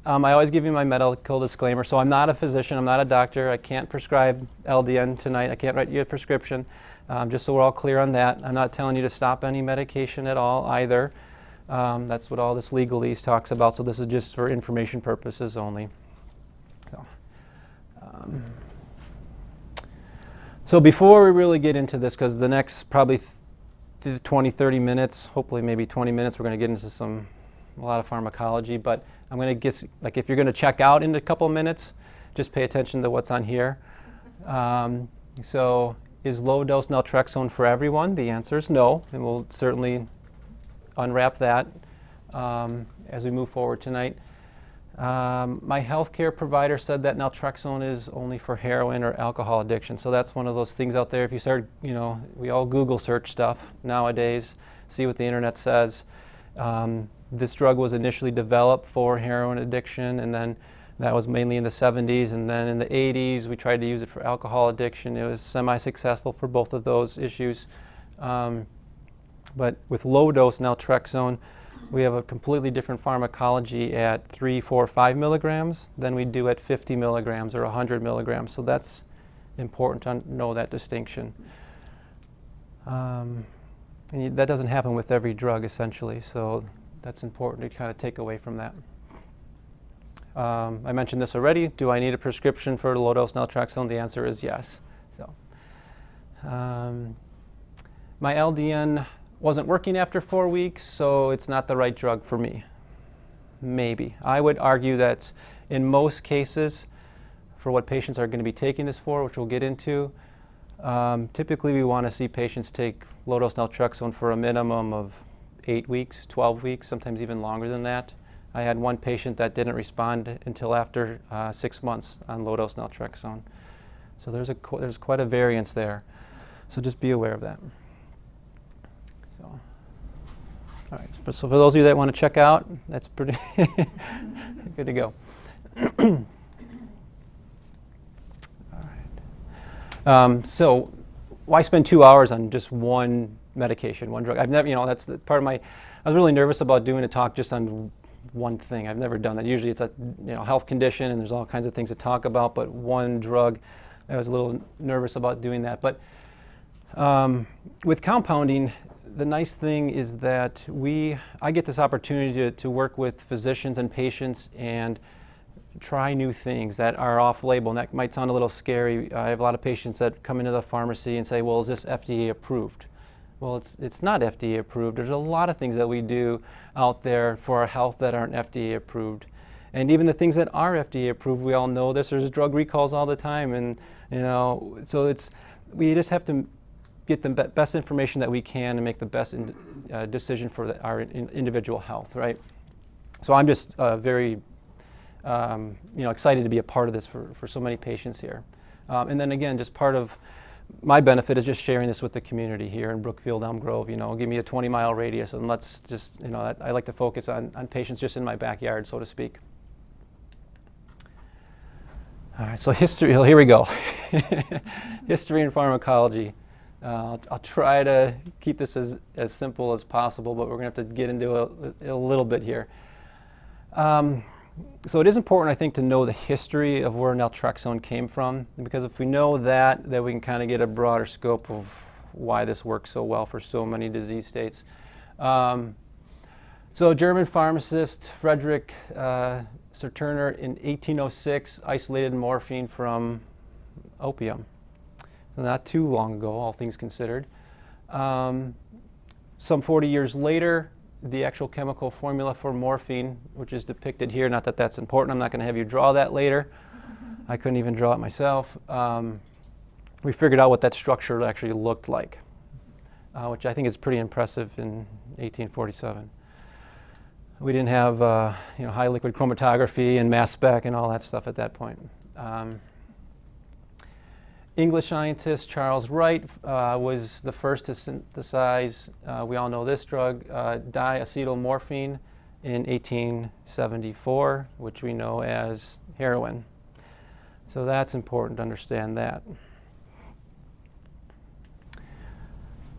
I always give you my medical disclaimer. So I'm not a physician, I'm not a doctor, I can't prescribe LDN tonight, I can't write you a prescription, just so we're all clear on that. I'm not telling you to stop any medication at all either. That's what all this legalese talks about, so this is just for information purposes only. So before we really get into this, because the next probably 20, 30 minutes, hopefully maybe 20 minutes, we're going to get into a lot of pharmacology, but I'm going to get, like, if you're going to check out in a couple of minutes, just pay attention to what's on here. So is low dose naltrexone for everyone? The answer is no, and we'll certainly unwrap that as we move forward tonight. My healthcare provider said that naltrexone is only for heroin or alcohol addiction. So that's one of those things out there. If you start, we all Google search stuff nowadays, see what the internet says. This drug was initially developed for heroin addiction, and then that was mainly in the 70s, and then in the 80s we tried to use it for alcohol addiction. It was semi-successful for both of those issues. But with low dose naltrexone, we have a completely different pharmacology at 3, 4, 5 milligrams than we do at 50 milligrams or 100 milligrams. So that's important to know that distinction. And that doesn't happen with every drug, essentially, so that's important to kind of take away from that. I mentioned this already. Do I need a prescription for low dose naltrexone? The answer is yes. So, my LDN wasn't working after 4 weeks, so it's not the right drug for me. Maybe. I would argue that in most cases, for what patients are going to be taking this for, which we'll get into, typically we want to see patients take low-dose naltrexone for a minimum of 8 weeks, 12 weeks, sometimes even longer than that. I had one patient that didn't respond until after 6 months on low-dose naltrexone. So there's quite a variance there. So just be aware of that. All right, so for those of you that want to check out, that's pretty good to go. All right. So why spend 2 hours on just one medication, one drug? I've never, that's the part of my, I was really nervous about doing a talk just on one thing. I've never done that. Usually it's a health condition and there's all kinds of things to talk about, but one drug, I was a little nervous about doing that. But with compounding, the nice thing is that I get this opportunity to work with physicians and patients and try new things that are off-label, and that might sound a little scary. I have a lot of patients that come into the pharmacy and say, well, is this FDA approved? Well, it's not FDA approved. There's a lot of things that we do out there for our health that aren't FDA approved. And even the things that are FDA approved, we all know this, there's drug recalls all the time, and so we just have to get the best information that we can and make the best decision for our individual health, right? So I'm just very excited to be a part of this for so many patients here. And then again, just part of my benefit is just sharing this with the community here in Brookfield, Elm Grove. Give me a 20-mile radius, and let's just, I like to focus on patients just in my backyard, so to speak. All right, so history, here we go. History and pharmacology. I'll try to keep this as simple as possible, but we're going to have to get into a little bit here. So it is important, I think, to know the history of where naltrexone came from, because if we know that, then we can kind of get a broader scope of why this works so well for so many disease states. So German pharmacist Friedrich Serturner in 1806 isolated morphine from opium. Not too long ago, all things considered. Some 40 years later, the actual chemical formula for morphine, which is depicted here, not that that's important, I'm not going to have you draw that later. I couldn't even draw it myself. We figured out what that structure actually looked like, which I think is pretty impressive in 1847. We didn't have high liquid chromatography and mass spec and all that stuff at that point. English scientist Charles Wright was the first to synthesize, we all know this drug, diacetylmorphine in 1874, which we know as heroin. So that's important to understand that.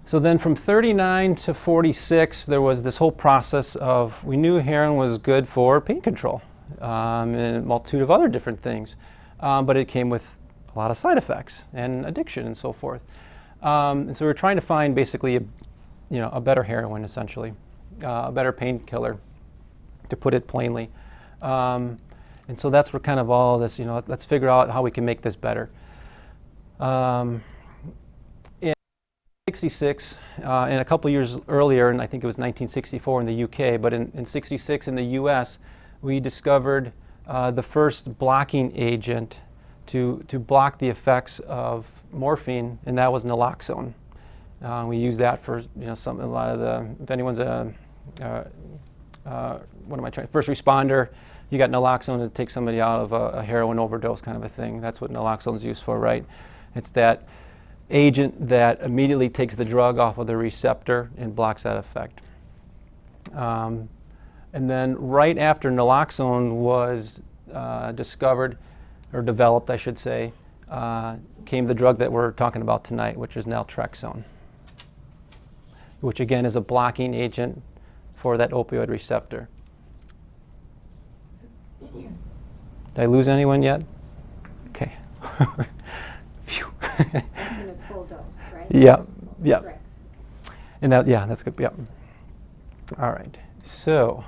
So then from 39 to 46, there was this whole process of, we knew heroin was good for pain control. and a multitude of other different things. But it came with a lot of side effects and addiction and so forth. And so we're trying to find basically a better heroin, essentially, a better painkiller, to put it plainly. And so that's where kind of all this, let's figure out how we can make this better. In 66, and a couple years earlier, and I think it was 1964 in the UK, but in 66 in the US, we discovered the first blocking agent to block the effects of morphine, and that was naloxone. We use that for a lot of the, if anyone's first responder, you got naloxone to take somebody out of a heroin overdose kind of a thing. That's what naloxone's used for, right? It's that agent that immediately takes the drug off of the receptor and blocks that effect. And then right after naloxone was discovered, or developed, I should say, came the drug that we're talking about tonight, which is naltrexone, which again is a blocking agent for that opioid receptor. Did I lose anyone yet? Okay. Phew. And it's full dose, right? Yeah, yeah. Correct. And that's good. Yeah. All right. So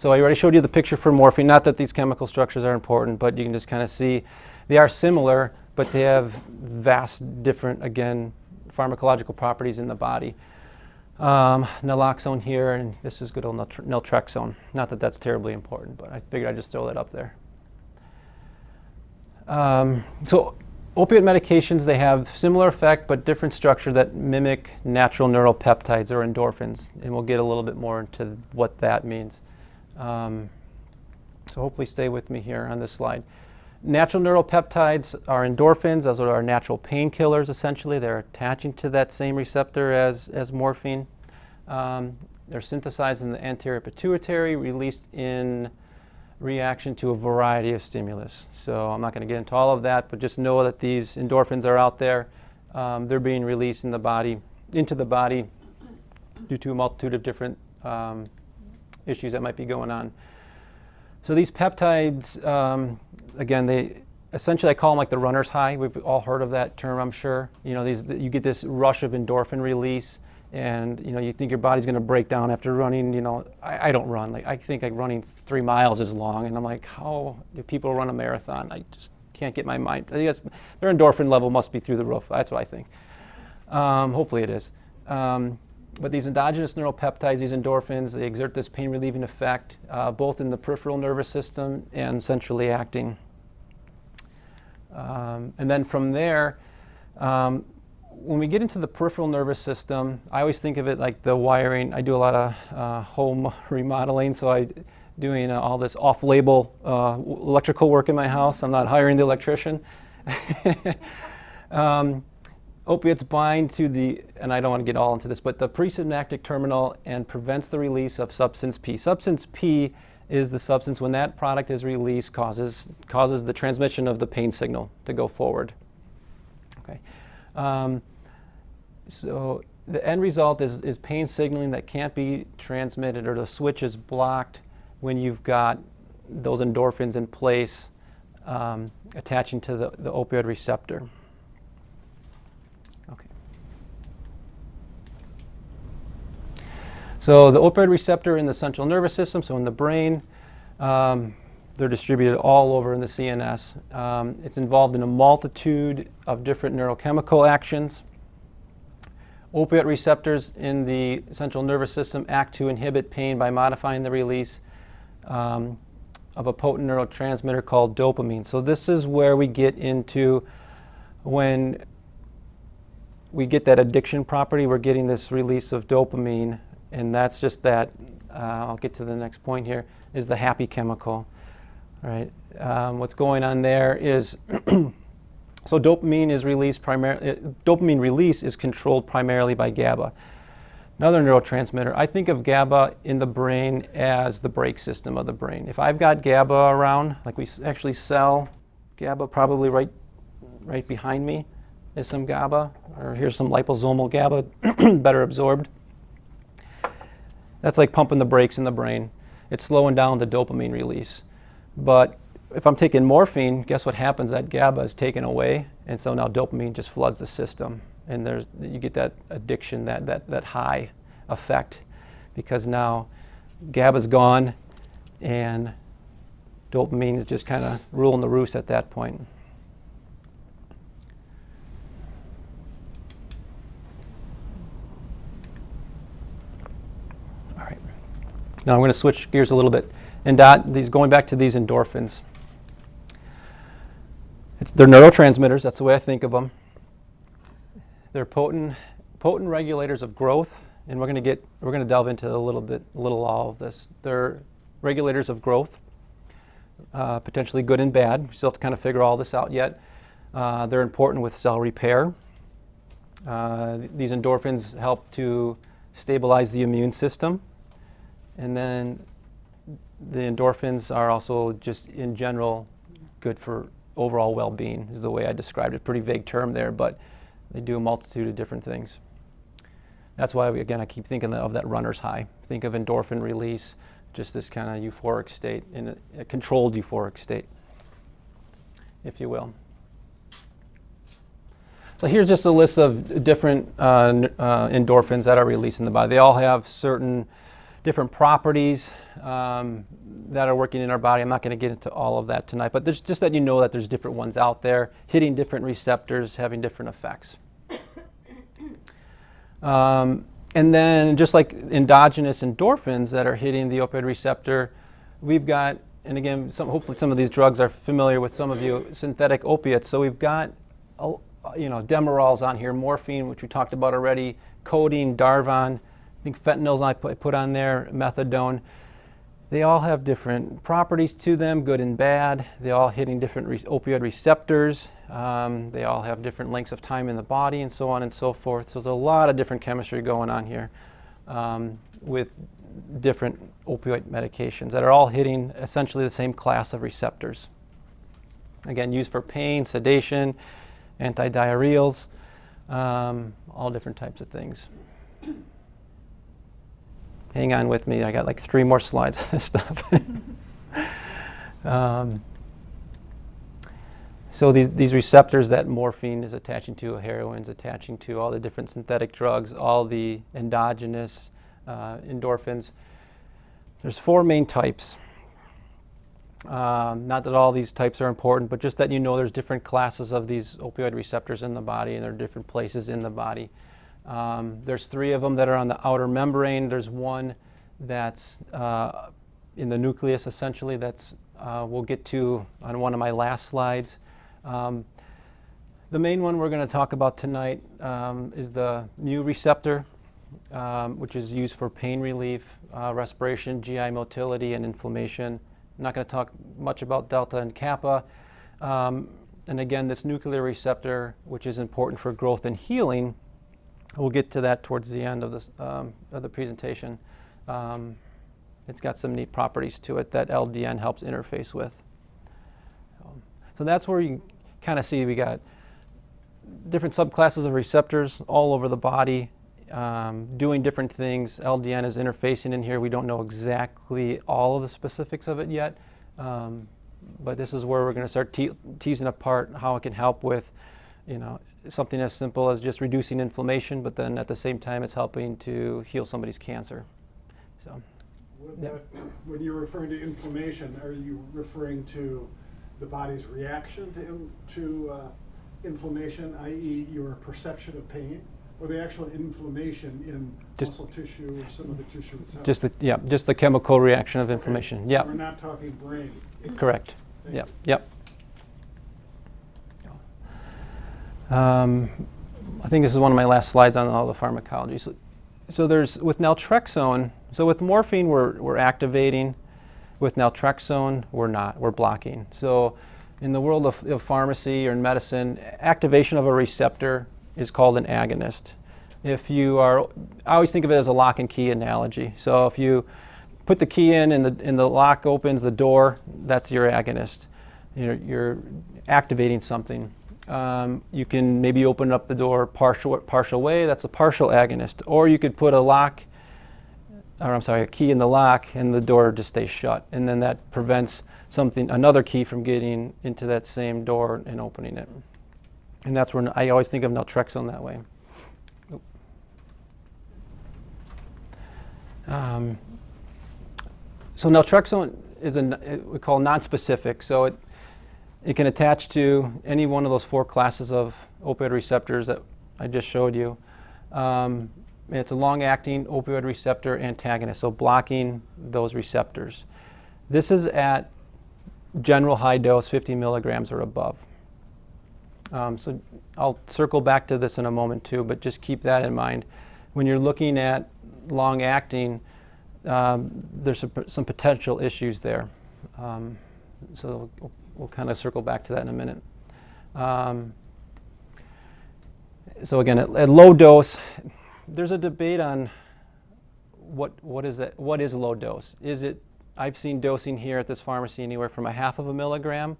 I already showed you the picture for morphine. Not that these chemical structures are important, but you can just kind of see they are similar, but they have vast different, again, pharmacological properties in the body. Naloxone here, and this is good old naltrexone. Not that that's terribly important, but I figured I'd just throw that up there. So opiate medications, they have similar effect but different structure that mimic natural neuropeptides or endorphins, and we'll get a little bit more into what that means. So hopefully stay with me here on this slide. Natural neuropeptides are endorphins. Those are our natural painkillers, essentially. They're attaching to that same receptor as morphine. They're synthesized in the anterior pituitary, released in reaction to a variety of stimulus. So I'm not going to get into all of that, but just know that these endorphins are out there. They're being released in the body, into the body, due to a multitude of different issues that might be going on. So these peptides, again, they essentially, I call them like the runner's high. We've all heard of that term, I'm sure. You get this rush of endorphin release, and you think your body's going to break down after running. I don't run. I think running 3 miles is long, and I'm like, how do people run a marathon? I just can't get my mind. I think their endorphin level must be through the roof. That's what I think. Hopefully it is. But these endogenous neuropeptides, these endorphins, they exert this pain-relieving effect, both in the peripheral nervous system and centrally acting. And then from there, when we get into the peripheral nervous system, I always think of it like the wiring. I do a lot of home remodeling, so I'm doing all this off-label electrical work in my house. I'm not hiring the electrician. Opiates bind to the, and I don't want to get all into this, but the presynaptic terminal and prevents the release of substance P. Substance P is the substance, when that product is released, causes the transmission of the pain signal to go forward. Okay. So the end result is pain signaling that can't be transmitted, or the switch is blocked when you've got those endorphins in place attaching to the opioid receptor. So the opioid receptor in the central nervous system, so in the brain, they're distributed all over in the CNS. It's involved in a multitude of different neurochemical actions. Opioid receptors in the central nervous system act to inhibit pain by modifying the release of a potent neurotransmitter called dopamine. So this is where we get into, when we get that addiction property, we're getting this release of dopamine. And that's just that, I'll get to the next point here, is the happy chemical, right? What's going on there is, so dopamine is released dopamine release is controlled primarily by GABA, another neurotransmitter. I think of GABA in the brain as the brake system of the brain. If I've got GABA around, like we actually sell GABA, probably right behind me is some GABA, or here's some liposomal GABA, better absorbed. That's like pumping the brakes in the brain. It's slowing down the dopamine release. But if I'm taking morphine, guess what happens? That GABA is taken away, and so now dopamine just floods the system, and you get that addiction, that high effect, because now GABA's gone, and dopamine is just kind of ruling the roost at that point. All right. Now I'm going to switch gears a little bit, and going back to these endorphins. They're neurotransmitters. That's the way I think of them. They're potent regulators of growth, and we're going to delve into a little all of this. They're regulators of growth, potentially good and bad. We still have to kind of figure all this out yet. They're important with cell repair. These endorphins help to stabilize the immune system, and then the endorphins are also just in general good for overall well-being, is the way I described it. Pretty vague term there, but they do a multitude of different things. That's why, I keep thinking of that runner's high. Think of endorphin release, just this kind of euphoric state, in a controlled euphoric state, if you will. So here's just a list of different endorphins that are released in the body. They all have certain different properties that are working in our body. I'm not going to get into all of that tonight, but there's just that you know that there's different ones out there hitting different receptors, having different effects. And then just like endogenous endorphins that are hitting the opioid receptor, we've got, and again, hopefully some of these drugs are familiar with some of you, synthetic opiates. So we've got, Demerols on here, morphine, which we talked about already, codeine, Darvon, I think fentanyls I put on there, methadone. They all have different properties to them, good and bad. They all hitting different opioid receptors. They all have different lengths of time in the body, and so on and so forth. So there's a lot of different chemistry going on here with different opioid medications that are all hitting essentially the same class of receptors. Again, used for pain, sedation, antidiarrheals, all different types of things. Hang on with me, I got like 3 more slides of this stuff. So these receptors that morphine is attaching to, heroin's attaching to, all the different synthetic drugs, all the endogenous endorphins. There's 4 main types. Not that all these types are important, but just that you know there's different classes of these opioid receptors in the body, and there are different places in the body. There's 3 of them that are on the outer membrane. There's one that's in the nucleus, essentially, that's we'll get to on one of my last slides. The main one we're going to talk about tonight is the mu receptor, which is used for pain relief, respiration, GI motility, and inflammation. I'm not going to talk much about delta and kappa. And again, this nuclear receptor, which is important for growth and healing, we'll get to that towards the end of this of the presentation. It's got some neat properties to it that LDN helps interface with. So that's where you kind of see we got different subclasses of receptors all over the body, doing different things. LDN is interfacing in here. We don't know exactly all of the specifics of it yet, but this is where we're going to start teasing apart how it can help with, something as simple as just reducing inflammation, but then at the same time it's helping to heal somebody's cancer. So, when you're referring to inflammation, are you referring to the body's reaction to inflammation, i.e. your perception of pain, or the actual inflammation in muscle tissue or some of the tissue itself? Just the chemical reaction of inflammation. Okay, so we're not talking brain. Correct. Thank you. I think this is one of my last slides on all the pharmacology. So there's, with naltrexone, so with morphine we're activating, with naltrexone we're not, we're blocking. So in the world of pharmacy or in medicine, activation of a receptor is called an agonist. I always think of it as a lock and key analogy. So if you put the key in and the lock opens the door, that's your agonist. You're activating something. You can maybe open up the door partial way, that's a partial agonist. Or you could put a lock or I'm sorry, a key in the lock, and the door just stays shut. And then that prevents another key from getting into that same door and opening it. And that's when I always think of naltrexone that way. So naltrexone is we call nonspecific. So it can attach to any one of those 4 classes of opioid receptors that I just showed you. It's a long-acting opioid receptor antagonist, so blocking those receptors. This is at general high dose, 50 milligrams or above. So I'll circle back to this in a moment too, but just keep that in mind. When you're looking at long-acting, there's some potential issues there. So we'll kind of circle back to that in a minute. So again, at low dose, there's a debate on what is that? What is low dose? Is it? I've seen dosing here at this pharmacy anywhere from 0.5 milligram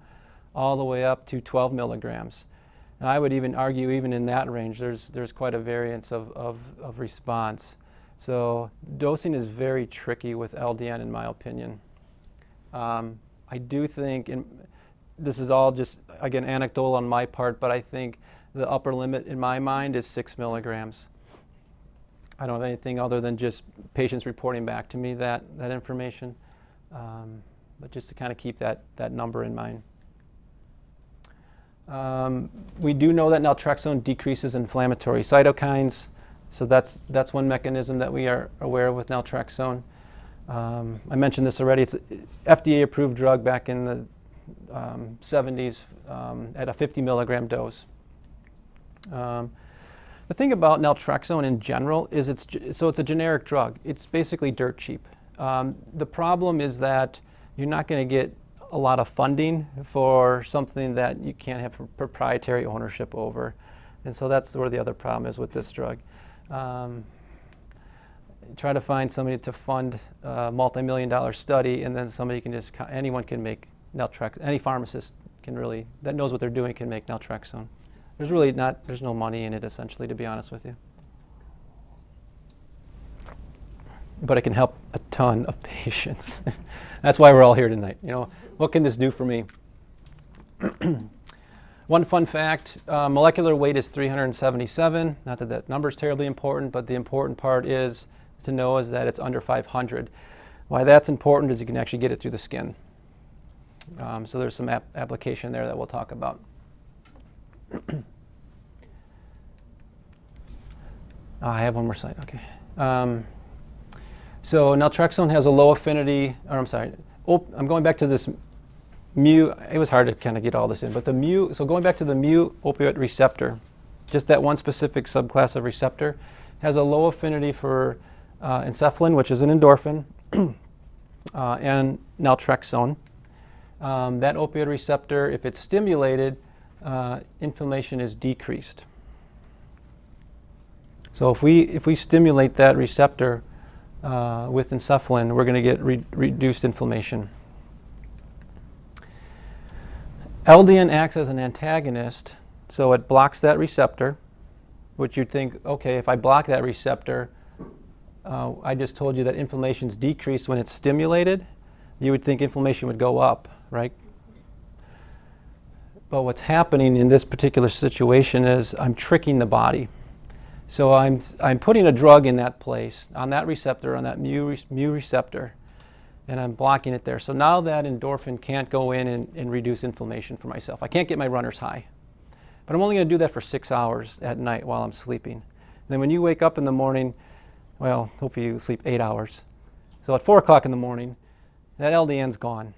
all the way up to 12 milligrams. And I would even argue, even in that range, there's quite a variance of response. So dosing is very tricky with LDN, in my opinion. I do think, and this is all just, again, anecdotal on my part, but I think the upper limit in my mind is 6 milligrams. I don't have anything other than just patients reporting back to me that information, but just to kind of keep that number in mind. We do know that naltrexone decreases inflammatory cytokines, so that's one mechanism that we are aware of with naltrexone. I mentioned this already. It's an FDA-approved drug back in the 70s at a 50 milligram dose. The thing about naltrexone in general is it's a generic drug. It's basically dirt cheap. The problem is that you're not going to get a lot of funding for something that you can't have proprietary ownership over. And so that's where the other problem is with this drug. Try to find somebody to fund a multi-million-dollar study, and then somebody can anyone can make naltrexone. Any pharmacist that knows what they're doing can make naltrexone. There's no money in it, essentially, to be honest with you. But it can help a ton of patients. That's why we're all here tonight. What can this do for me? One fun fact, molecular weight is 377. Not that number is terribly important, but the important part is to know is that it's under 500. Why that's important is you can actually get it through the skin. So there's some application there that we'll talk about. I have one more slide. Okay. So naltrexone has a low affinity, I'm going back to this mu. It was hard to kind of get all this in, but so going back to the mu opioid receptor, just that one specific subclass of receptor, has a low affinity for encephalin, which is an endorphin, and naltrexone. That opioid receptor, if it's stimulated, inflammation is decreased. So if we stimulate that receptor with encephalin, we're going to get reduced inflammation. LDN acts as an antagonist, so it blocks that receptor, which you'd think, okay, if I block that receptor, I just told you that inflammation's decreased when it's stimulated. You would think inflammation would go up, right? But what's happening in this particular situation is I'm tricking the body. So I'm putting a drug in that place, on that receptor, on that mu receptor, and I'm blocking it there. So now that endorphin can't go in and reduce inflammation for myself. I can't get my runner's high. But I'm only going to do that for 6 hours at night while I'm sleeping. And then when you wake up in the morning, well, hopefully you sleep 8 hours. So at 4 o'clock in the morning, that LDN's gone.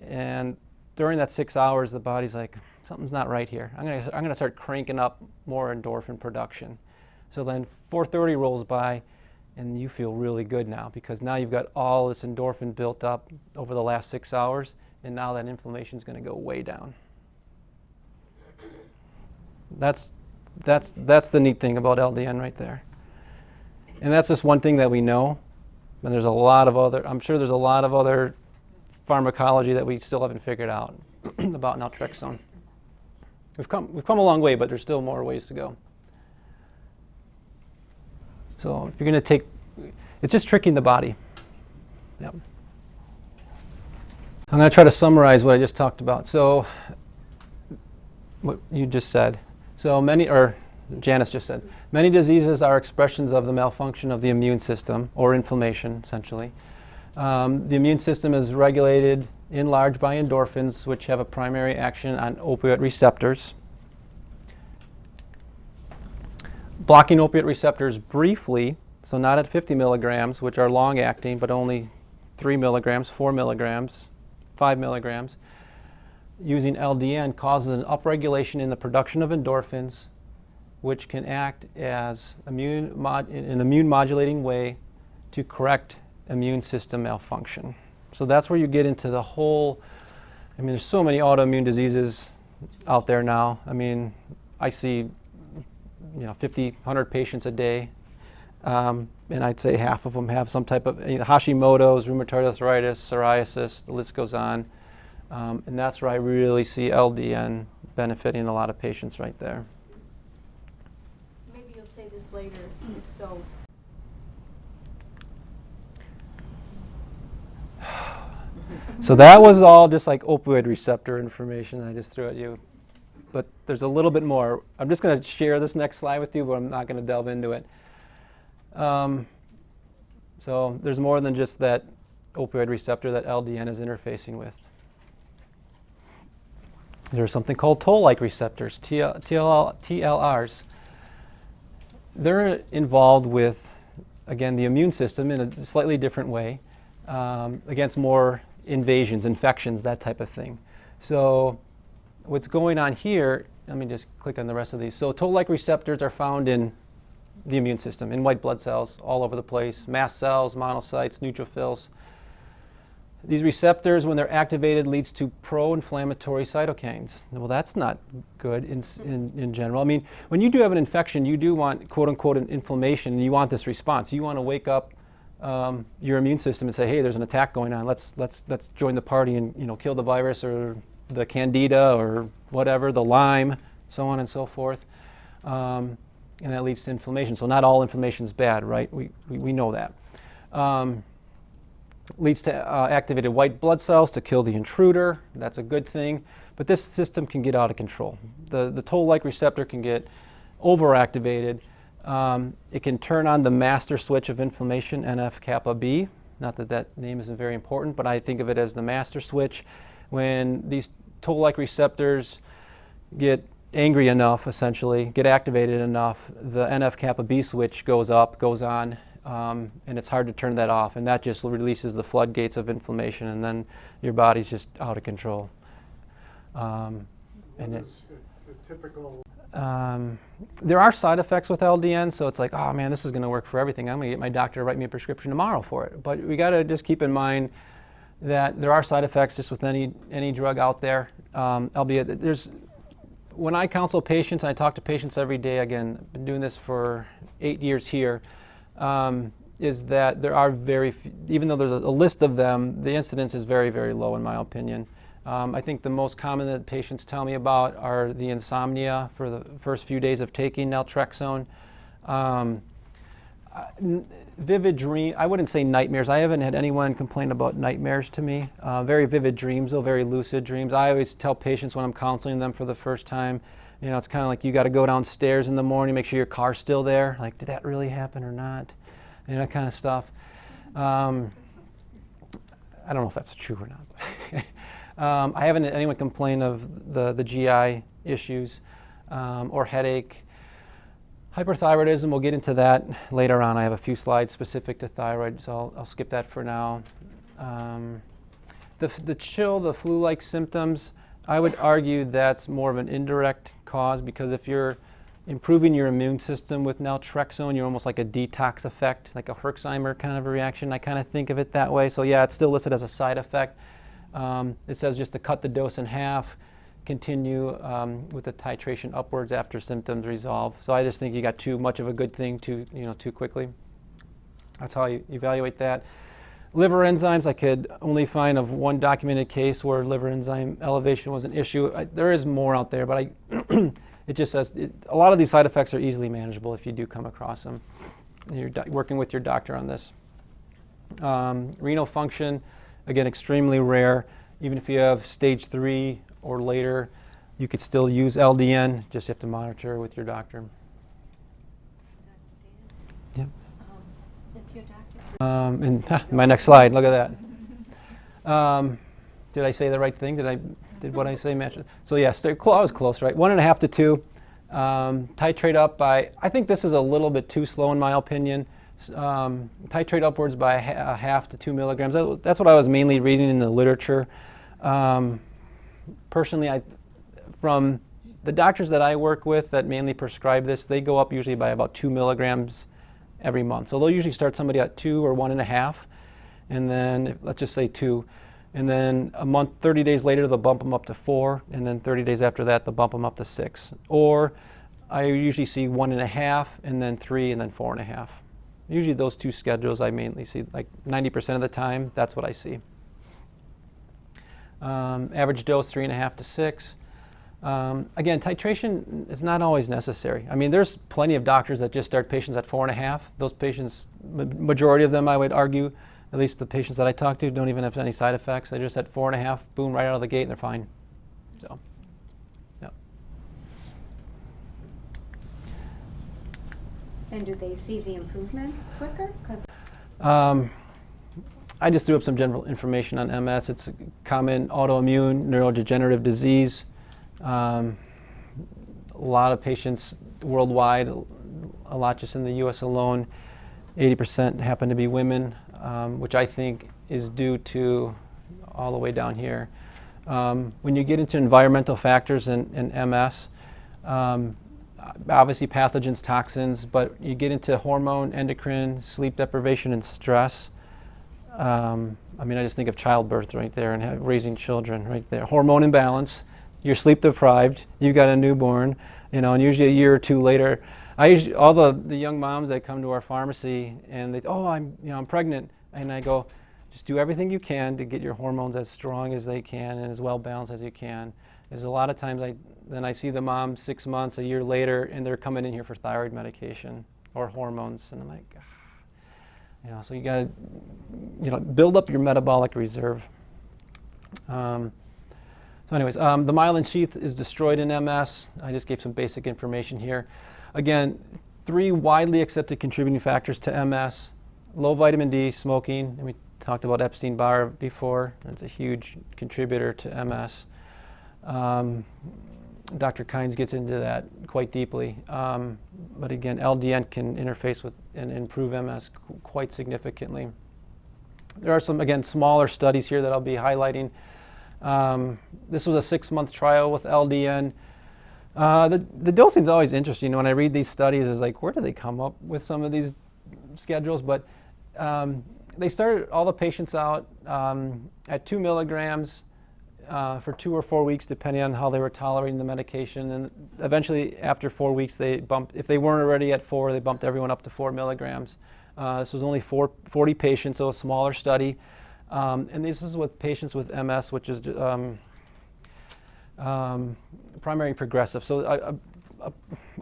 And during that 6 hours, the body's like, something's not right here. I'm going to start cranking up more endorphin production. So then 4:30 rolls by, and you feel really good now because now you've got all this endorphin built up over the last 6 hours, and now that inflammation is going to go way down. That's the neat thing about LDN right there. And that's just one thing that we know. And there's a lot of other, I'm sure there's a lot of other pharmacology that we still haven't figured out about naltrexone. We've come a long way, but there's still more ways to go. So if you're going to take, it's just tricking the body. Yep. I'm going to try to summarize what I just talked about. So, what you just said. So many, or Janice just said, many diseases are expressions of the malfunction of the immune system, or inflammation, essentially. The immune system is regulated in large by endorphins, which have a primary action on opioid receptors. Blocking opioid receptors briefly, so not at 50 milligrams, which are long-acting, but only 3 milligrams, 4 milligrams, 5 milligrams, using LDN causes an upregulation in the production of endorphins, which can act as an immune modulating way to correct immune system malfunction. So that's where you get into the whole, I mean, there's so many autoimmune diseases out there now. I mean, I see 50, 100 patients a day, and I'd say half of them have some type of Hashimoto's, rheumatoid arthritis, psoriasis, the list goes on. And that's where I really see LDN benefiting a lot of patients right there. Maybe you'll say this later, if so. So that was all just like opioid receptor information I just threw at you. But there's a little bit more. I'm just going to share this next slide with you, but I'm not going to delve into it. So there's more than just that opioid receptor that LDN is interfacing with. There's something called toll-like receptors, TLRs. They're involved with, again, the immune system in a slightly different way, against more invasions, infections, that type of thing. So what's going on here, let me just click on the rest of these. So toll-like receptors are found in the immune system, in white blood cells all over the place, mast cells, monocytes, neutrophils. These receptors, when they're activated, leads to pro-inflammatory cytokines. Well, that's not good in general. I mean, when you do have an infection, you do want, quote-unquote, an inflammation, and you want this response. You want to wake up your immune system and say, hey, there's an attack going on. Let's join the party and kill the virus or the candida or whatever, the Lyme, so on and so forth. And that leads to inflammation. So not all inflammation is bad, right? We know that. Leads to activated white blood cells to kill the intruder. That's a good thing. But this system can get out of control. The toll-like receptor can get overactivated. It can turn on the master switch of inflammation, NF-kappa B. Not that that name isn't very important, but I think of it as the master switch. When these toll-like receptors get angry enough, essentially, get activated enough, the NF-kappa B switch goes up, goes on, and it's hard to turn that off, and that just releases the floodgates of inflammation, and then your body's just out of control. And it's a typical. There are side effects with LDN, so it's like, oh man, this is going to work for everything. I'm going to get my doctor to write me a prescription tomorrow for it. But we got to just keep in mind that there are side effects just with any drug out there. Albeit when I counsel patients, and I talk to patients every day. Again, I've been doing this for 8 years here. Is that there are even though there's a list of them, the incidence is very, very low in my opinion. I think the most common that patients tell me about are the insomnia for the first few days of taking naltrexone. Vivid dream, I wouldn't say nightmares. I haven't had anyone complain about nightmares to me. Very vivid dreams though, very lucid dreams. I always tell patients when I'm counseling them for the first time, it's kind of like you got to go downstairs in the morning, make sure your car's still there. Like, did that really happen or not? That kind of stuff. I don't know if that's true or not. I haven't had anyone complain of the GI issues or headache. Hyperthyroidism, we'll get into that later on. I have a few slides specific to thyroid, so I'll skip that for now. The chill, the flu-like symptoms, I would argue that's more of an indirect cause, because if you're improving your immune system with naltrexone, you're almost like a detox effect, like a Herxheimer kind of a reaction. I kind of think of it that way. So yeah, it's still listed as a side effect. It says just to cut the dose in half, continue with the titration upwards after symptoms resolve. So I just think you got too much of a good thing too quickly. That's how you evaluate that. Liver enzymes, I could only find of one documented case where liver enzyme elevation was an issue. There is more out there, but it just says a lot of these side effects are easily manageable if you do come across them. You're working with your doctor on this. Renal function, again, extremely rare. Even if you have stage 3 or later, you could still use LDN, just have to monitor with your doctor. Yep. If your doctor And my next slide, look at that. Did I say the right thing? Did what I say match it? So yeah, I was close, right? 1.5 to 2. Titrate up by, I think this is a little bit too slow in my opinion. Titrate upwards by a half to 2 milligrams. That's what I was mainly reading in the literature. Personally, from the doctors that I work with that mainly prescribe this, they go up usually by about 2 milligrams every month. So they'll usually start somebody at 2 or 1.5, and then let's just say 2. And then a month, 30 days later, they'll bump them up to 4, and then 30 days after that, they'll bump them up to 6. Or I usually see 1.5, and then 3, and then 4.5. Usually those two schedules I mainly see, like 90% of the time, that's what I see. Average dose 3.5 to 6. Again, titration is not always necessary. I mean, there's plenty of doctors that just start patients at 4.5. Those patients, majority of them, I would argue, at least the patients that I talk to, don't even have any side effects. They just at 4.5, boom, right out of the gate, and they're fine. So, yeah. And do they see the improvement quicker? 'Cause I just threw up some general information on MS. It's a common autoimmune neurodegenerative disease. A lot of patients worldwide, a lot just in the US alone. 80% happen to be women, which I think is due to all the way down here. When you get into environmental factors in MS, obviously pathogens, toxins, but you get into hormone, endocrine, sleep deprivation, and stress. I mean, I just think of childbirth right there and raising children right there. Hormone imbalance, you're sleep deprived, you've got a newborn, and usually a year or two later, all the young moms that come to our pharmacy and I'm pregnant, and I go, just do everything you can to get your hormones as strong as they can and as well balanced as you can. There's a lot of times then I see the mom 6 months, a year later, and they're coming in here for thyroid medication or hormones, and I'm like, so you got to, build up your metabolic reserve. So anyways, the myelin sheath is destroyed in MS. I just gave some basic information here. Again, 3 widely accepted contributing factors to MS: low vitamin D, smoking, and we talked about Epstein-Barr before. That's a huge contributor to MS. Dr. Kynes gets into that quite deeply. But again, LDN can interface with and improve MS quite significantly. There are some, again, smaller studies here that I'll be highlighting. This was a 6-month trial with LDN. The dosing is always interesting. When I read these studies, it's like, where do they come up with some of these schedules? But they started all the patients out at 2 milligrams for 2 or 4 weeks, depending on how they were tolerating the medication. And eventually, after 4 weeks, they bumped, if they weren't already at 4, they bumped everyone up to 4 milligrams. This was only 40 patients, so a smaller study. And this is with patients with MS, which is primary progressive, so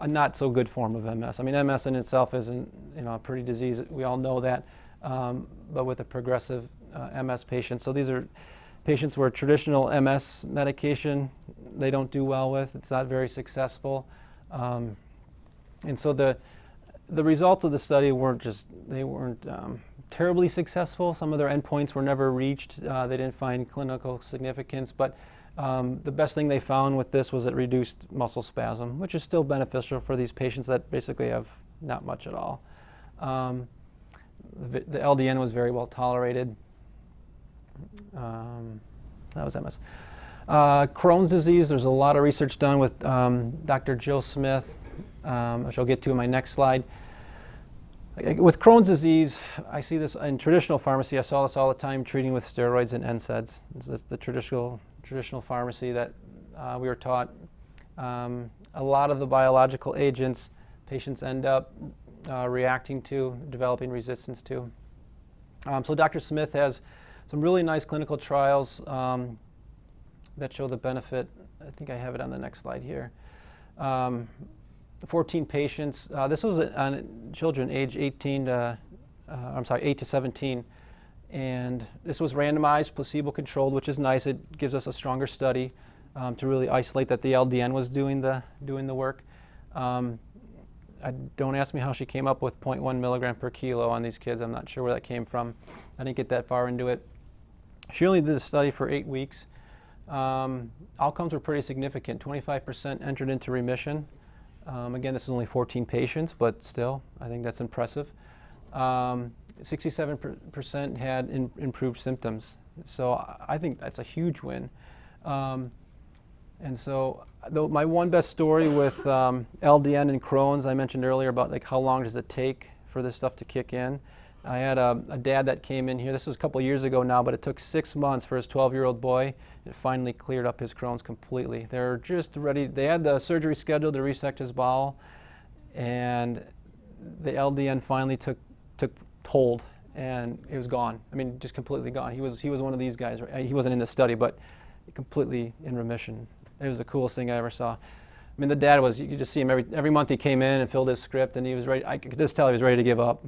a not so good form of MS. I mean, MS in itself isn't a pretty disease. We all know that, but with a progressive MS patient. So these are patients where traditional MS medication they don't do well with. It's not very successful, and so the results of the study weren't terribly successful. Some of their endpoints were never reached. They didn't find clinical significance, but the best thing they found with this was it reduced muscle spasm, which is still beneficial for these patients that basically have not much at all. The LDN was very well tolerated. That was MS. Crohn's disease, there's a lot of research done with Dr. Jill Smith, which I'll get to in my next slide. With Crohn's disease, I see this in traditional pharmacy. I saw this all the time, treating with steroids and NSAIDs. That's the traditional pharmacy that we were taught. A lot of the biological agents patients end up reacting to, developing resistance to. So Dr. Smith has some really nice clinical trials that show the benefit. I think I have it on the next slide here. 14 patients. This was on children age 8 to 17. And this was randomized, placebo-controlled, which is nice. It gives us a stronger study to really isolate that the LDN was doing the work. Don't ask me how she came up with 0.1 milligram per kilo on these kids. I'm not sure where that came from. I didn't get that far into it. She only did the study for 8 weeks. Outcomes were pretty significant. 25% entered into remission. Again, this is only 14 patients, but still, I think that's impressive. 67% had improved symptoms. So I think that's a huge win. And so my one best story with LDN and Crohn's, I mentioned earlier about like how long does it take for this stuff to kick in. I had a dad that came in here, this was a couple of years ago now, but it took 6 months for his 12-year-old boy. It finally cleared up his Crohn's completely. They're just ready, they had the surgery scheduled to resect his bowel, and the LDN finally took hold, and it was gone. I mean, just completely gone. He was one of these guys. Right? He wasn't in the study, but completely in remission. It was the coolest thing I ever saw. I mean, the dad was, you could just see him every month he came in and filled his script, and he was ready. I could just tell he was ready to give up.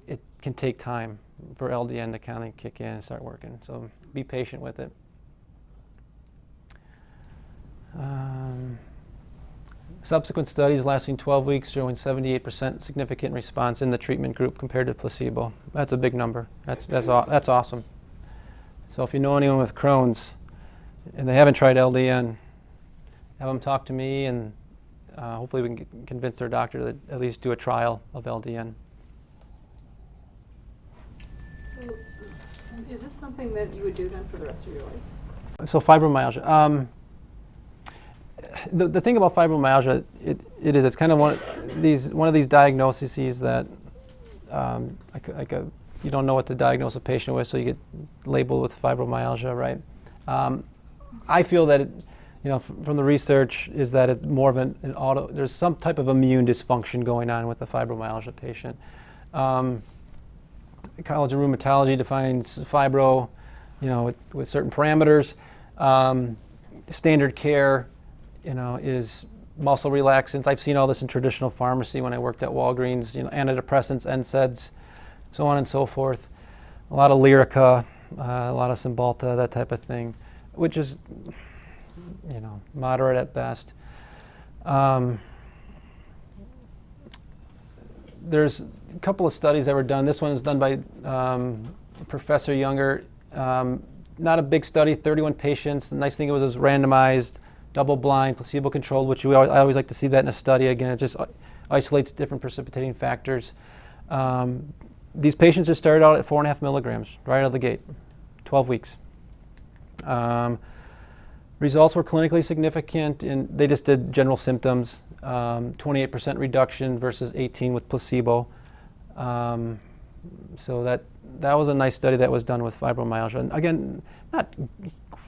It can take time for LDN to kind of kick in and start working, so be patient with it. Subsequent studies lasting 12 weeks showing 78% significant response in the treatment group compared to placebo. That's a big number. That's awesome. So if you know anyone with Crohn's and they haven't tried LDN, have them talk to me, and hopefully we can convince their doctor to at least do a trial of LDN. So, is this something that you would do then for the rest of your life? So fibromyalgia. The thing about fibromyalgia, it's kind of one of these diagnoses that you don't know what to diagnose a patient with, so you get labeled with fibromyalgia, right? I feel that from the research is that it's more of there's some type of immune dysfunction going on with the fibromyalgia patient. The College of Rheumatology defines fibro, with certain parameters. Standard care, is muscle relaxants. I've seen all this in traditional pharmacy when I worked at Walgreens, antidepressants, NSAIDs, so on and so forth. A lot of Lyrica, a lot of Cymbalta, that type of thing, which is, moderate at best. There's a couple of studies that were done. This one is done by Professor Younger. Not a big study, 31 patients. The nice thing was it was randomized, double-blind, placebo-controlled, which I always like to see that in a study. Again, it just isolates different precipitating factors. These patients just started out at 4.5 milligrams right out of the gate, 12 weeks. Results were clinically significant, and they just did general symptoms, 28% reduction versus 18 with placebo. So that was a nice study that was done with fibromyalgia. And again, not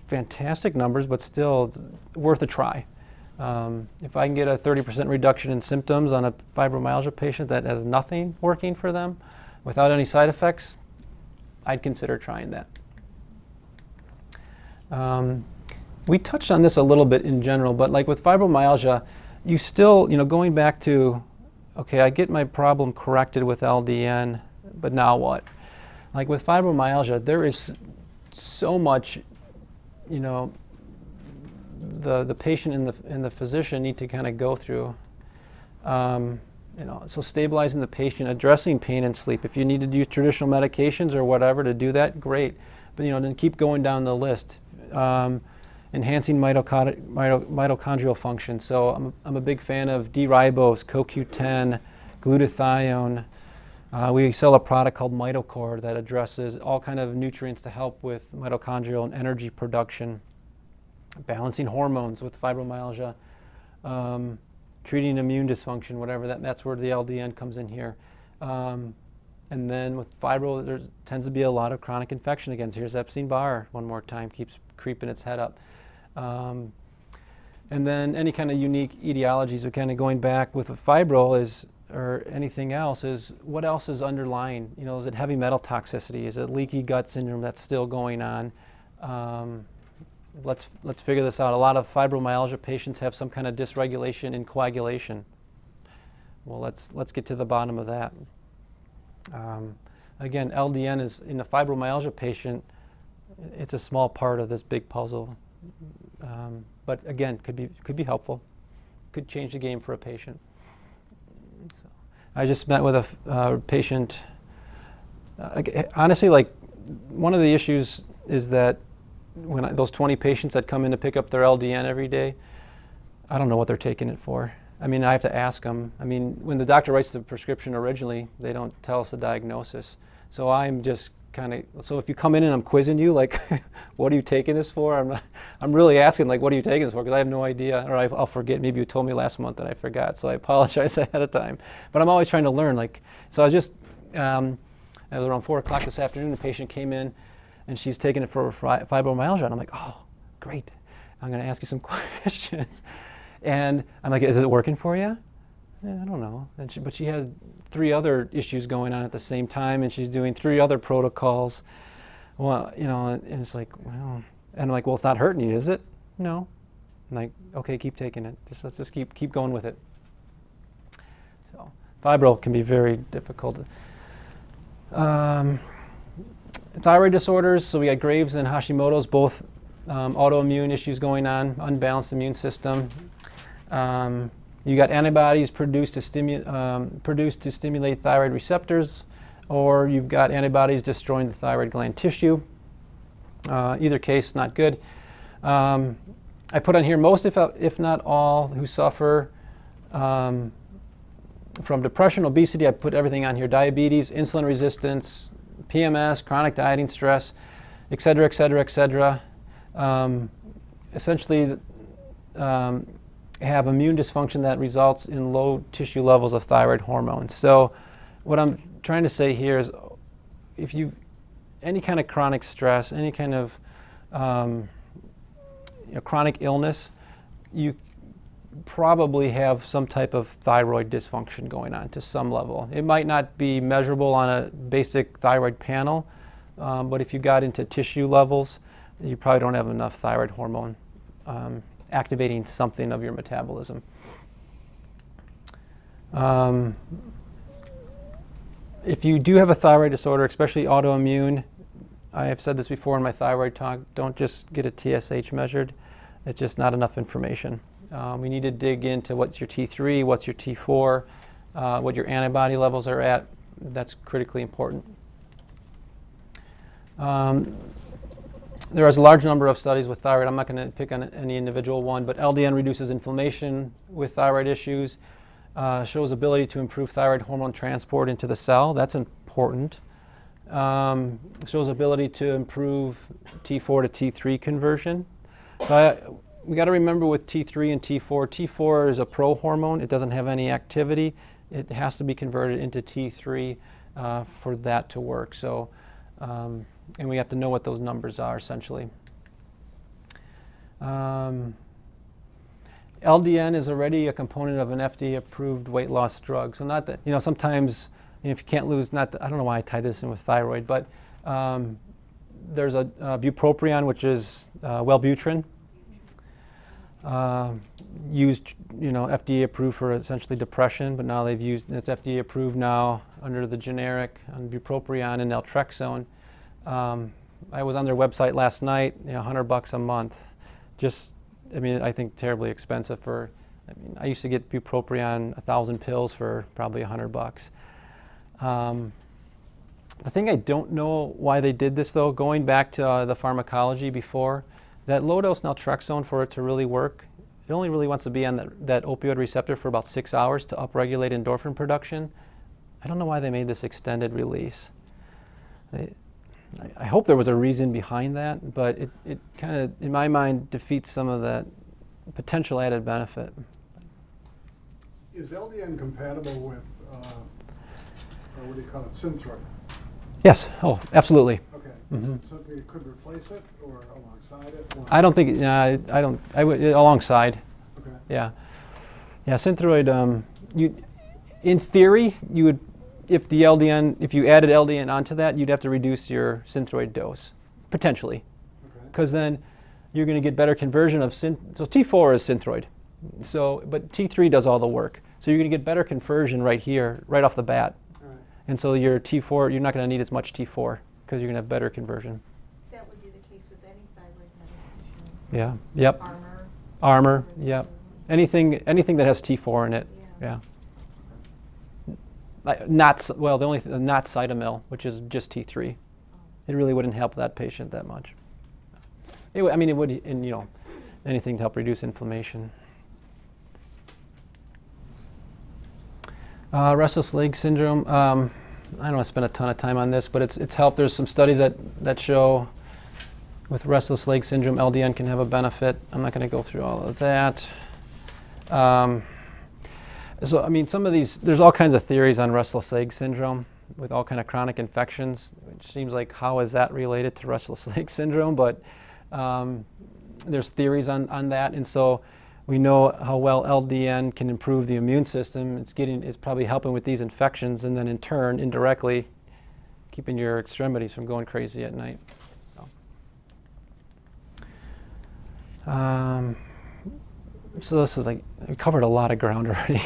fantastic numbers, but still worth a try. If I can get a 30% reduction in symptoms on a fibromyalgia patient that has nothing working for them without any side effects, I'd consider trying that. We touched on this a little bit in general, but like with fibromyalgia, you still, going back to, okay, I get my problem corrected with LDN, but now what? Like with fibromyalgia, there is so much, the patient and the physician need to kind of go through. So stabilizing the patient, addressing pain and sleep. If you need to use traditional medications or whatever to do that, great. But then keep going down the list. Enhancing mitochondrial function. So I'm a big fan of D-ribose, CoQ10, glutathione. We sell a product called MitoCore that addresses all kind of nutrients to help with mitochondrial and energy production. Balancing hormones with fibromyalgia. Treating immune dysfunction, whatever that's where the LDN comes in here. And then with fibro, there tends to be a lot of chronic infection. Again, so here's Epstein-Barr one more time, keeps creeping its head up. And then any kind of unique etiologies are kind of going back with a fibro or anything else is what else is underlying? Is it heavy metal toxicity? Is it leaky gut syndrome that's still going on? Let's figure this out. A lot of fibromyalgia patients have some kind of dysregulation in coagulation. Well, let's get to the bottom of that. again, LDN is in a fibromyalgia patient. It's a small part of this big puzzle, but again, could be helpful. Could change the game for a patient. So, I just met with a patient. Honestly, like, one of the issues is that when those 20 patients that come in to pick up their LDN every day, I don't know what they're taking it for. I mean, I have to ask them. I mean, when the doctor writes the prescription originally, they don't tell us the diagnosis. So I'm just kind of, so if you come in and I'm quizzing you, like, what are you taking this for? I'm really asking, like, what are you taking this for? Because I have no idea, or I'll forget. Maybe you told me last month and I forgot, so I apologize ahead of time. But I'm always trying to learn. Like, so I was just, it was around 4 o'clock this afternoon, the patient came in and she's taking it for fibromyalgia. And I'm like, oh, great. I'm going to ask you some questions. And I'm like, is it working for you? I don't know. But she has 3 other issues going on at the same time, and she's doing 3 other protocols. Well, you know, and it's like, well, and I'm like, well, it's not hurting you, is it? No. I'm like, okay, keep taking it. Let's just keep going with it. So, fibro can be very difficult. Thyroid disorders. So we got Graves and Hashimoto's, both autoimmune issues going on, unbalanced immune system. You got antibodies produced to stimulate thyroid receptors, or you've got antibodies destroying the thyroid gland tissue. Either case, not good. I put on here most, if not all, who suffer from depression, obesity. I put everything on here: diabetes, insulin resistance, PMS, chronic dieting, stress, et cetera, et cetera, et cetera. Essentially, have immune dysfunction that results in low tissue levels of thyroid hormones. So what I'm trying to say here is, if you any kind of chronic stress, any kind of chronic illness, you probably have some type of thyroid dysfunction going on to some level. It might not be measurable on a basic thyroid panel, but if you got into tissue levels, you probably don't have enough thyroid hormone activating something of your metabolism. If you do have a thyroid disorder, especially autoimmune, I have said this before in my thyroid talk, don't just get a TSH measured. It's just not enough information. We need to dig into what's your T3, what's your T4, what your antibody levels are at. That's critically important. There is a large number of studies with thyroid. I'm not going to pick on any individual one, but LDN reduces inflammation with thyroid issues, shows ability to improve thyroid hormone transport into the cell. That's important. Shows ability to improve T4 to T3 conversion. So we got to remember with T3 and T4, T4 is a pro-hormone. It doesn't have any activity. It has to be converted into T3 for that to work. So, and we have to know what those numbers are, essentially. LDN is already a component of an FDA-approved weight loss drug. So not that, sometimes if you can't lose, I don't know why I tied this in with thyroid, but there's a bupropion, which is Wellbutrin, used, FDA approved for essentially depression, but now it's FDA approved now under the generic on bupropion and naltrexone. I was on their website last night, $100 a month. I think terribly expensive I used to get bupropion 1,000 pills for probably $100. The thing I don't know why they did this though, going back to the pharmacology before, that low dose naltrexone, for it to really work, it only really wants to be on that opioid receptor for about 6 hours to upregulate endorphin production. I don't know why they made this extended release. I hope there was a reason behind that, but it kind of, in my mind, defeats some of that potential added benefit. Is LDN compatible with, what do you call it, Synthroid? Yes. Oh, absolutely. Okay. Mm-hmm. Is it something that could replace it or alongside it? Or? I don't think. I don't. I would alongside. Okay. Yeah. Yeah. Synthroid. In theory, you would, if you added LDN onto that, you'd have to reduce your Synthroid dose, potentially, because then you're going to get better conversion of so T4 is Synthroid, but T3 does all the work. So you're going to get better conversion right here, right off the bat. All right. And so your T4, you're not going to need as much T4 because you're going to have better conversion. That would be the case with any thyroid medication. Yeah. Yep. Armor. Yep. Anything that has T4 in it. Yeah. Not Cytomel, which is just T3. It really wouldn't help that patient that much. It would, and anything to help reduce inflammation. Restless leg syndrome. I don't want to spend a ton of time on this, but it's helped. There's some studies that show with restless leg syndrome, LDN can have a benefit. I'm not going to go through all of that. Some of these, there's all kinds of theories on restless leg syndrome with all kind of chronic infections, which seems like how is that related to restless leg syndrome? But there's theories on that, and so we know how well LDN can improve the immune system. It's probably helping with these infections, and then in turn, indirectly, keeping your extremities from going crazy at night. So this is like, we covered a lot of ground already.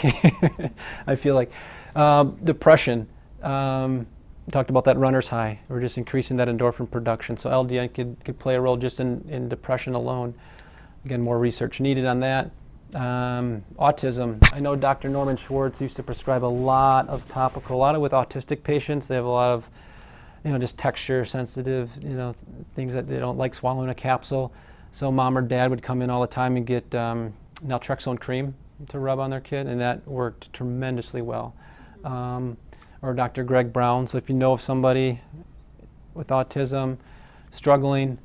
I feel like. Depression. Talked about that runner's high. We're just increasing that endorphin production. So LDN could play a role just in depression alone. Again, more research needed on that. Autism. I know Dr. Norman Schwartz used to prescribe a lot of topical, a lot of with autistic patients. They have a lot of, just texture sensitive, things that they don't like swallowing a capsule. So mom or dad would come in all the time and get naltrexone cream to rub on their kid, and that worked tremendously well. Or Dr. Greg Brown. So if you know of somebody with autism struggling,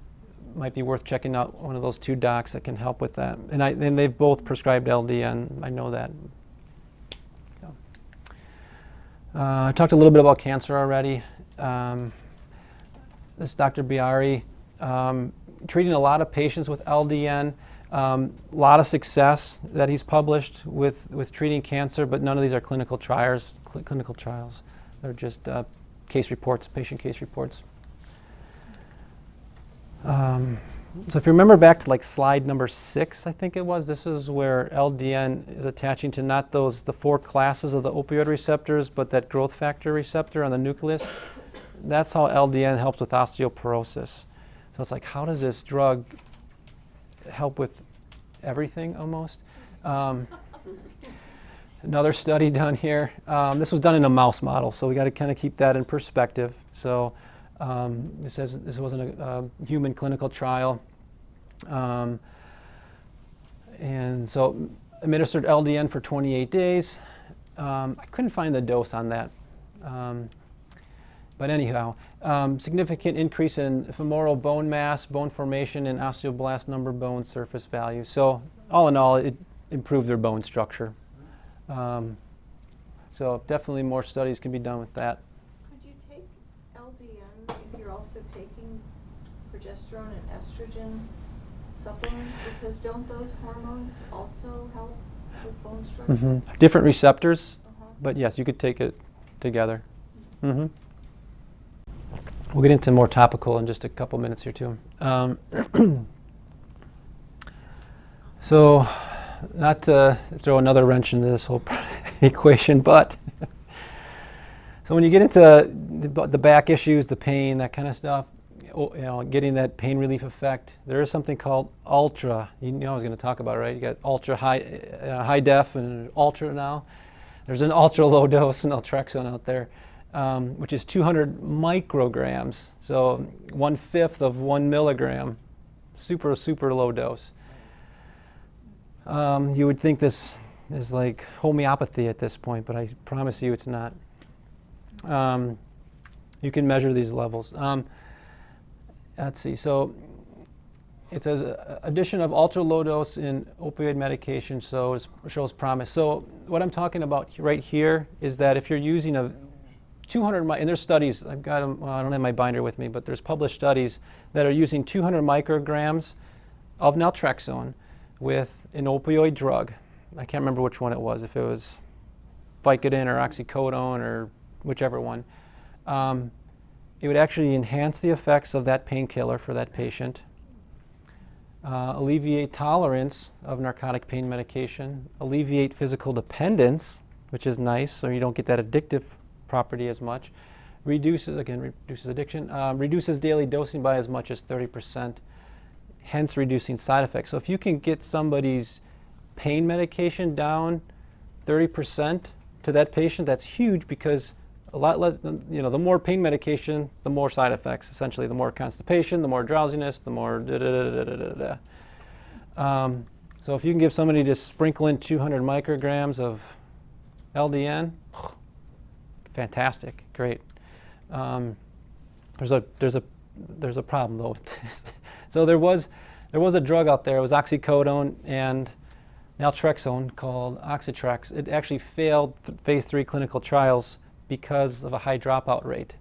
might be worth checking out one of those two docs that can help with that. And they've both prescribed LDN. I know that. I talked a little bit about cancer already. This Dr. Biari, treating a lot of patients with LDN. A lot of success that he's published with treating cancer, but none of these are clinical trials. They're just case reports, patient case reports. So if you remember back to like slide number 6, I think it was, this is where LDN is attaching to not the 4 classes of the opioid receptors, but that growth factor receptor on the nucleus. That's how LDN helps with osteoporosis. So it's like, how does this drug help with everything almost? Another study done here. This was done in a mouse model, so we got to kind of keep that in perspective. So it says this wasn't a human clinical trial. And so administered LDN for 28 days. I couldn't find the dose on that. But anyhow, significant increase in femoral bone mass, bone formation, and osteoblast number bone surface value. So all in all, it improved their bone structure. So definitely more studies can be done with that. Could you take LDN if you're also taking progesterone and estrogen supplements? Because don't those hormones also help with bone structure? Mm-hmm. Different receptors, but yes, you could take it together. Mm-hmm. We'll get into more topical in just a couple minutes here too. So, not to throw another wrench into this whole equation, but so when you get into the back issues, the pain, that kind of stuff, getting that pain relief effect, there is something called ultra. I was going to talk about it, right? You got ultra high def and ultra now. There's an ultra low dose naltrexone out there, which is 200 micrograms, so 1/5 of 1 milligram, super low dose. You would think this is like homeopathy at this point, but I promise you it's not. You can measure these levels. Let's see, so it says addition of ultra low dose in opioid medication shows promise. So what I'm talking about right here is that if you're using a 200, and there's studies, I've got them, well, I don't have my binder with me, but there's published studies that are using 200 micrograms of naltrexone with an opioid drug. I can't remember which one it was, if it was Vicodin or oxycodone or whichever one. It would actually enhance the effects of that painkiller for that patient, alleviate tolerance of narcotic pain medication, alleviate physical dependence, which is nice, so you don't get that addictive property as much. Reduces addiction, reduces daily dosing by as much as 30%, hence reducing side effects. So if you can get somebody's pain medication down 30% to that patient, that's huge, because a lot less, the more pain medication, the more side effects, essentially, the more constipation, the more drowsiness, the more so if you can give somebody, just sprinkle in 200 micrograms of LDN, fantastic, great. There's a problem though. So there was a drug out there. It was oxycodone and naltrexone called Oxytrex. It actually failed phase 3 clinical trials because of a high dropout rate.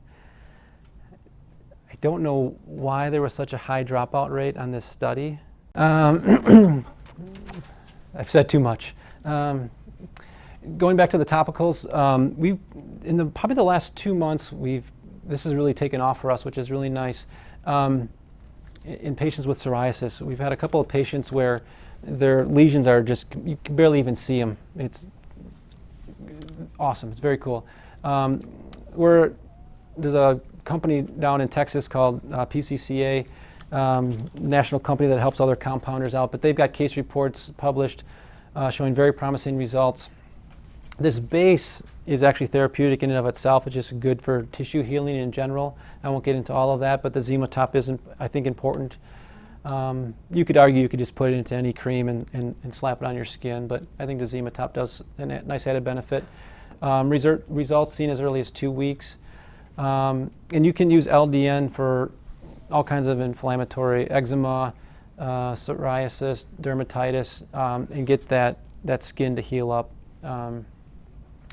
I don't know why there was such a high dropout rate on this study. I've said too much. Going back to the topicals, we've probably the last 2 months, this has really taken off for us, which is really nice. In patients with psoriasis, we've had a couple of patients where their lesions are just, you can barely even see them. It's awesome. It's very cool. There's a company down in Texas called PCCA, national company that helps other compounders out, but they've got case reports published showing very promising results. This base is actually therapeutic in and of itself. It's just good for tissue healing in general. I won't get into all of that, but the Zematop is, I think, important. You could argue you could just put it into any cream and slap it on your skin, but I think the Zematop does a nice added benefit. Results seen as early as 2 weeks. And you can use LDN for all kinds of inflammatory eczema, psoriasis, dermatitis, and get that skin to heal up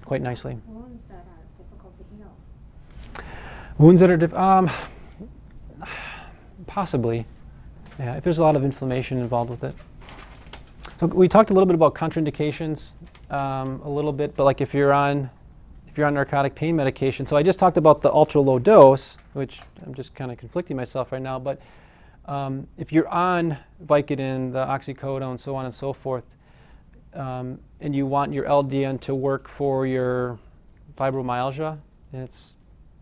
quite nicely. Wounds that are difficult to heal. Wounds that are possibly, yeah, if there's a lot of inflammation involved with it. So we talked a little bit about contraindications, a little bit, but like if you're on narcotic pain medication. So I just talked about the ultra low dose, which I'm just kind of conflicting myself right now, but if you're on Vicodin, the oxycodone, so on and so forth, and you want your LDN to work for your fibromyalgia,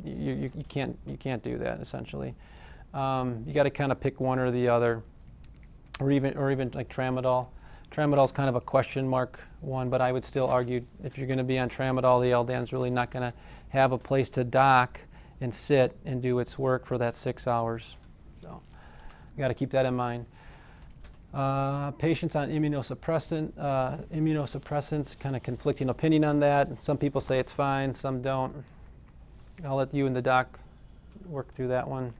you can't do that essentially. You got to kind of pick one or the other, or even like tramadol. Tramadol is kind of a question mark one, but I would still argue if you're going to be on tramadol, the LDN is really not going to have a place to dock and sit and do its work for that 6 hours. So you got to keep that in mind. Patients on immunosuppressants, kind of conflicting opinion on that. Some people say it's fine, some don't. I'll let you and the doc work through that one.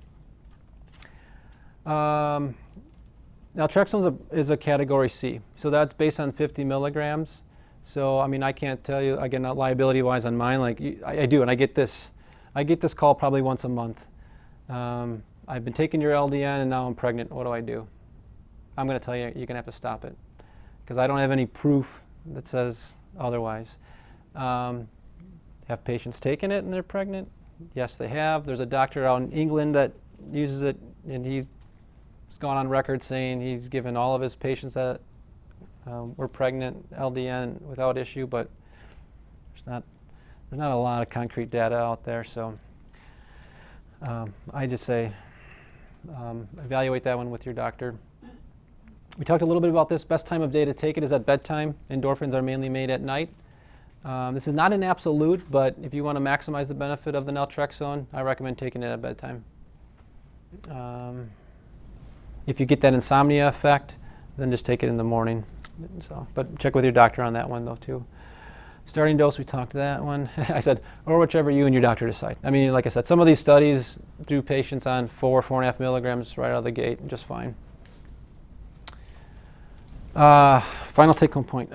Naltrexone is a category C, so that's based on 50 milligrams. So I mean, I can't tell you, again, not liability-wise on mine, like I do, and I get this call probably once a month. I've been taking your LDN and now I'm pregnant, what do I do? I'm going to tell you, you're going to have to stop it, because I don't have any proof that says otherwise. Have patients taken it and they're pregnant? Yes, they have. There's a doctor out in England that uses it, and he's gone on record saying he's given all of his patients that were pregnant LDN without issue, but there's not a lot of concrete data out there. So I just say evaluate that one with your doctor. We talked a little bit about this. Best time of day to take it is at bedtime. Endorphins are mainly made at night. This is not an absolute, but if you want to maximize the benefit of the naltrexone, I recommend taking it at bedtime. If you get that insomnia effect, then just take it in the morning. So, but check with your doctor on that one though too. Starting dose, we talked that one. I said, or whichever you and your doctor decide. I mean, like I said, some of these studies do patients on 4.5 milligrams right out of the gate, just fine. Final take-home point.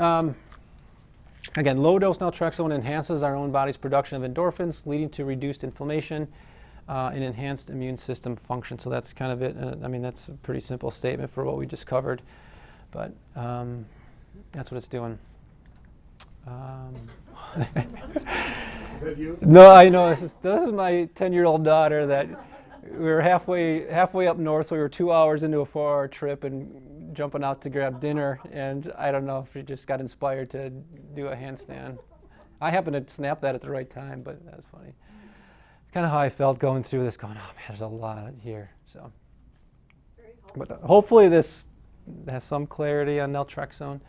Again, low-dose naltrexone enhances our own body's production of endorphins, leading to reduced inflammation and enhanced immune system function. So that's kind of it. I mean, that's a pretty simple statement for what we just covered, but that's what it's doing. Is that you? No, I know. This is my 10-year-old daughter that we were halfway up north, so we were 2 hours into a 4-hour trip and jumping out to grab dinner, and I don't know if she just got inspired to do a handstand. I happened to snap that at the right time, but that's funny. It's kind of how I felt going through this, going, oh man, there's a lot here. So, Very helpful. but hopefully this has some clarity on naltrexone.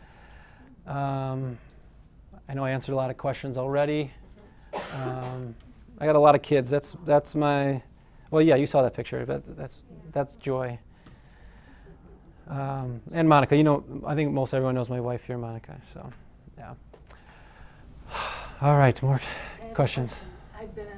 I know I answered a lot of questions already. I got a lot of kids. That's my, well, yeah, you saw that picture. That's Joy. And Monica, you know, I think most everyone knows my wife here, Monica. So, yeah. All right, more questions. I've been